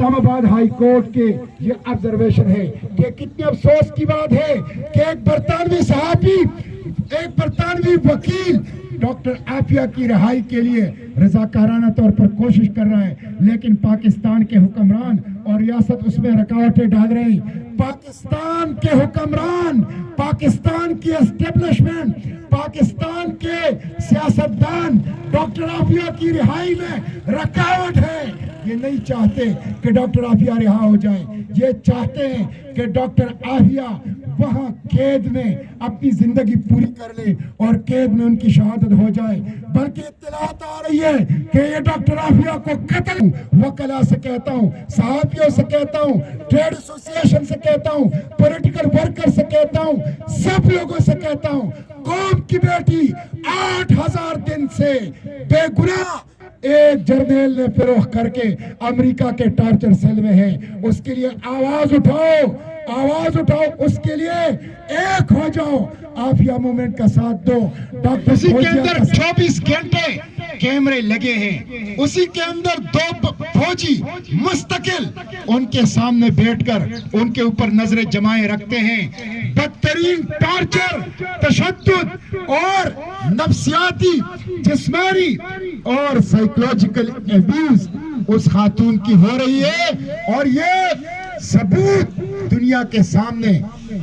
اسلام آباد high court کے یہ آبزرویشن ہے کہ کتنے افسوس کی بات ہے کہ ایک برطانوی صحافی، ایک برطانوی وکیل ڈاکٹر عافیہ کی رہائی کے لیے رضاکارانہ طور پر کوشش کر رہا ہے، لیکن پاکستان کے حکمران اور ریاست اس میں رکاوٹیں ڈال رہے ہیں۔ پاکستان کے حکمران، پاکستان کی اسٹیبلشمنٹ، پاکستان کے سیاستدان ڈاکٹر عافیہ کی رہائی میں رکاوٹ ہے۔ یہ نہیں چاہتے کہ ڈاکٹر عافیہ رہا ہو جائے، یہ چاہتے ہیں کہ ڈاکٹر عافیہ وہاں قید میں اپنی زندگی پوری کر لے اور قید میں ان کی شہادت ہو جائے۔ بلکہ اطلاعات آ رہی ہے کہ یہ ڈاکٹر عافیہ کو قتل، وکلا سے کہتا ہوں، صحافیوں سے کہتا ہوں، ٹریڈ ایسوسی ایشن سے کہتا ہوں، پولیٹیکل ورکر سے کہتا ہوں، سب لوگوں سے کہتا ہوں، قوم کی بیٹی 8,000 دن سے بے گناہ ایک جرنیل نے فروخ کر کے امریکہ کے ٹارچر سیل میں ہے۔ اس کے لیے آواز اٹھاؤ، آواز اٹھاؤ، اس کے لیے ایک ہو جاؤ، عافیہ مومنٹ کا ساتھ دو۔ اسی کے اندر 24 گھنٹے کیمرے لگے ہیں، اسی کے اندر 2 فوجی مستقل ان کے سامنے بیٹھ کر ان کے اوپر نظریں جمائے رکھتے ہیں۔ بدترین ٹارچر، تشدد اور نفسیاتی، جسمانی اور سائیکولوجیکل ایبیوز اس خاتون کی ہو رہی ہے، اور یہ ثبوت دنیا کے سامنے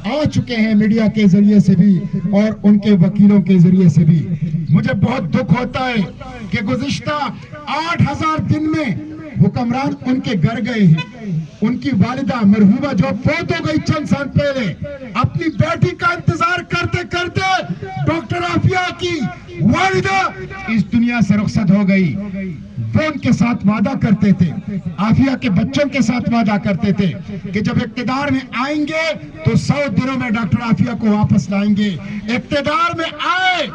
آ چکے ہیں، میڈیا کے ذریعے سے بھی اور ان کے وکیلوں کے ذریعے سے بھی۔ مجھے بہت دکھ ہوتا ہے کہ گزشتہ 8,000 دن میں حکمران ان کے گھر گئے ہیں، ان کی والدہ مرحومہ جو فوت ہو گئی چند سال پہلے، اپنی بیٹی کا انتظار کرتے کرتے ڈاکٹر عافیہ کی والدہ اس دنیا سے رخصت ہو گئی۔ وہ ان کے ساتھ وعدہ کرتے تھے، عافیہ کے بچوں کے ساتھ وعدہ کرتے تھے کہ جب اقتدار میں آئیں گے تو 100 دنوں میں ڈاکٹر عافیہ کو واپس لائیں گے۔ اقتدار میں آئے،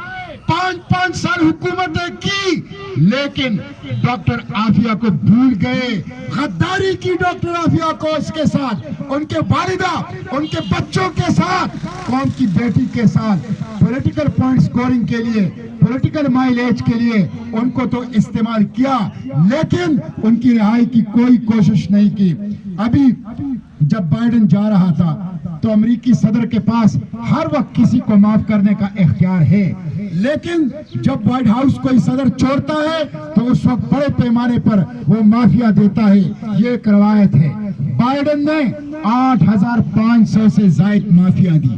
5 سال حکومتیں کی، لیکن ڈاکٹر عافیہ کو بھول گئے، غداری کی ڈاکٹر عافیہ کو اس کے ساتھ، ان کے والدہ، ان کے بچوں کے ساتھ، قوم کی بیٹی کے ساتھ، پولیٹیکل پوائنٹ سکورنگ کے لیے، پولیٹیکل مائلیج کے لیے ان کو تو استعمال کیا، لیکن ان کی رہائی کی کوئی کوشش نہیں کی۔ ابھی جب بائیڈن جا رہا تھا تو امریکی صدر کے پاس ہر وقت کسی کو معاف کرنے کا اختیار ہے، لیکن جب وائٹ ہاؤس کوئی صدر چھوڑتا ہے تو اس وقت بڑے پیمانے پر وہ معافیا دیتا ہے، یہ ایک روایت ہے۔ بائیڈن نے 8,500 سے زائد معافیا دی،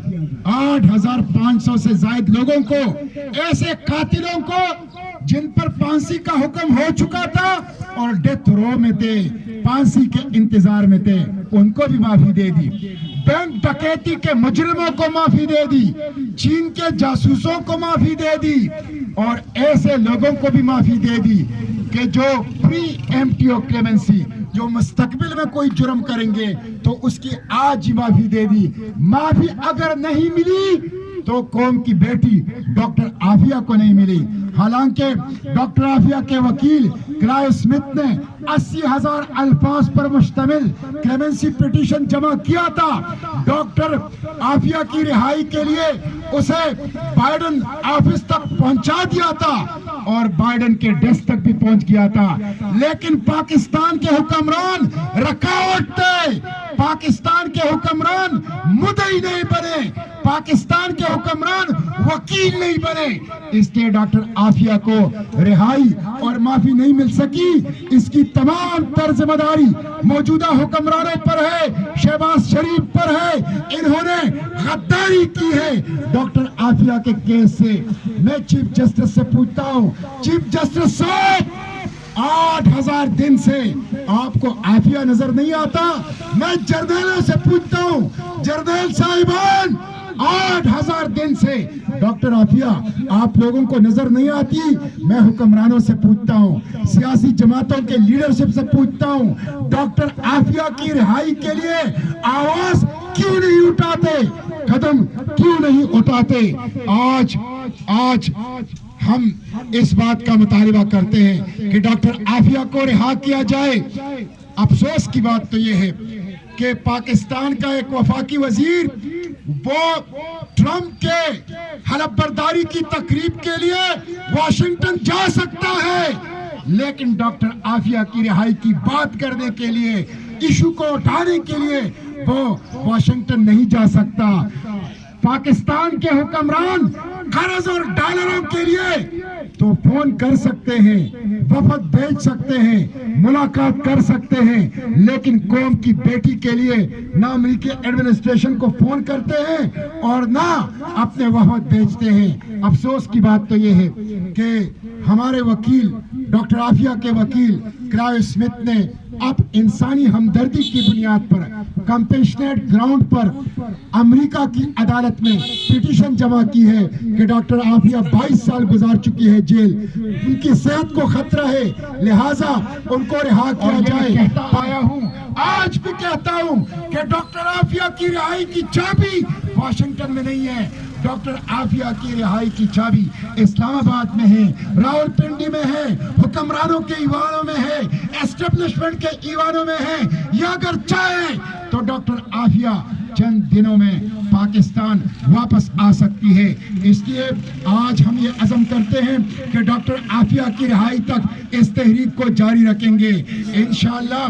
8,500 سے زائد لوگوں کو، ایسے قاتلوں کو جن پر پھانسی کا حکم ہو چکا تھا اور ڈیتھ رو میں تھے، پھانسی کے انتظار میں تھے، ان کو بھی معافی دے دی۔ بینک ڈکیتی کے مجرموں کو معافی دے دی، چین کے جاسوسوں کو معافی دے دی، اور ایسے لوگوں کو بھی معافی دے دی کہ جو پری ایمپٹیو کلیمنسی، جو مستقبل میں کوئی جرم کریں گے تو اس کی آج ہی معافی دے دی۔ معافی اگر نہیں ملی تو قوم کی بیٹی ڈاکٹر عافیہ کو نہیں ملی۔ حالانکہ ڈاکٹر عافیہ کے وکیل کلائیو اسمتھ نے 80,000 الفاظ پر مشتمل کلیمنسی پیٹیشن جمع کیا تھا، ڈاکٹر عافیہ کی رہائی کے لیے اسے بائیڈن آفس تک پہنچا دیا تھا اور بائیڈن کے ڈیسک تک بھی پہنچ گیا تھا، لیکن پاکستان کے حکمران رکاوٹ تھے، پاکستان کے حکمران مدعی نہیں بنے، پاکستان کے حکمران وکیل نہیں بنے، اس لیے ڈاکٹر عافیہ کو رہائی اور معافی نہیں مل سکی۔ اس کی تمام تر ذمہ داری موجودہ حکمرانوں پر ہے، شہباز شریف پر ہے، انہوں نے غداری کی ہے ڈاکٹر عافیہ کے کیس سے۔ میں چیف جسٹس سے پوچھتا ہوں، چیف جسٹس صاحب، 8,000 دن سے آپ کو عافیہ نظر نہیں آتا؟ میں جرنیلوں سے پوچھتا ہوں، جرنیل صاحبان، 8,000 دن سے ڈاکٹر عافیہ آپ لوگوں کو نظر نہیں آتی؟ میں حکمرانوں سے پوچھتا ہوں، سیاسی جماعتوں کے لیڈرشپ سے پوچھتا ہوں، ڈاکٹر عافیہ کی رہائی کے لیے آواز کیوں نہیں اٹھاتے، قدم کیوں نہیں اٹھاتے؟ آج ہم اس بات کا مطالبہ کرتے ہیں کہ ڈاکٹر عافیہ کو رہا کیا جائے۔ افسوس کی بات تو یہ ہے کہ پاکستان کا ایک وفاقی وزیر وہ ٹرمپ کے حلف برداری کی تقریب کے لیے واشنگٹن جا سکتا ہے، لیکن ڈاکٹر عافیہ کی رہائی کی بات کرنے کے لیے ایشو کو اٹھانے کے لیے وہ واشنگٹن نہیں جا سکتا. پاکستان کے حکمران قرض اور ڈالروں کے لیے تو فون کر سکتے ہیں, وفد بھیج سکتے ہیں, ملاقات کر سکتے ہیں, لیکن قوم کی بیٹی کے لیے نہ امریکی ایڈمنسٹریشن کو فون کرتے ہیں اور نہ اپنے وفد بھیجتے ہیں. افسوس کی بات تو یہ ہے کہ ہمارے وکیل ڈاکٹر عافیہ کے وکیل کرائیو اسمتھ نے اب انسانی ہمدردی کی بنیاد پر کمپیشنیٹ گراؤنڈ پر امریکہ کی عدالت میں پٹیشن جمع کی ہے کہ ڈاکٹر عافیہ 22 سال گزار چکی ہے جیل, ان کی صحت کو خطرہ ہے, لہٰذا ان کو رہا کیا جائے. آیا ہوں, آج بھی کہتا ہوں کہ ڈاکٹر عافیہ کی رہائی کی چابی واشنگٹن میں نہیں ہے. ڈاکٹر عافیہ کی رہائی کی چابی اسلام آباد میں ہے, راول پنڈی میں ہے, حکمرانوں کے ایوانوں میں ہے, اسٹیبلشمنٹ کے ایوانوں میں ہے, یا اگر چاہے تو ڈاکٹر عافیہ چند دنوں میں پاکستان واپس آ سکتی ہے. اس لیے آج ہم یہ عزم کرتے ہیں کہ ڈاکٹر عافیہ کی رہائی تک اس تحریک کو جاری رکھیں گے انشاءاللہ.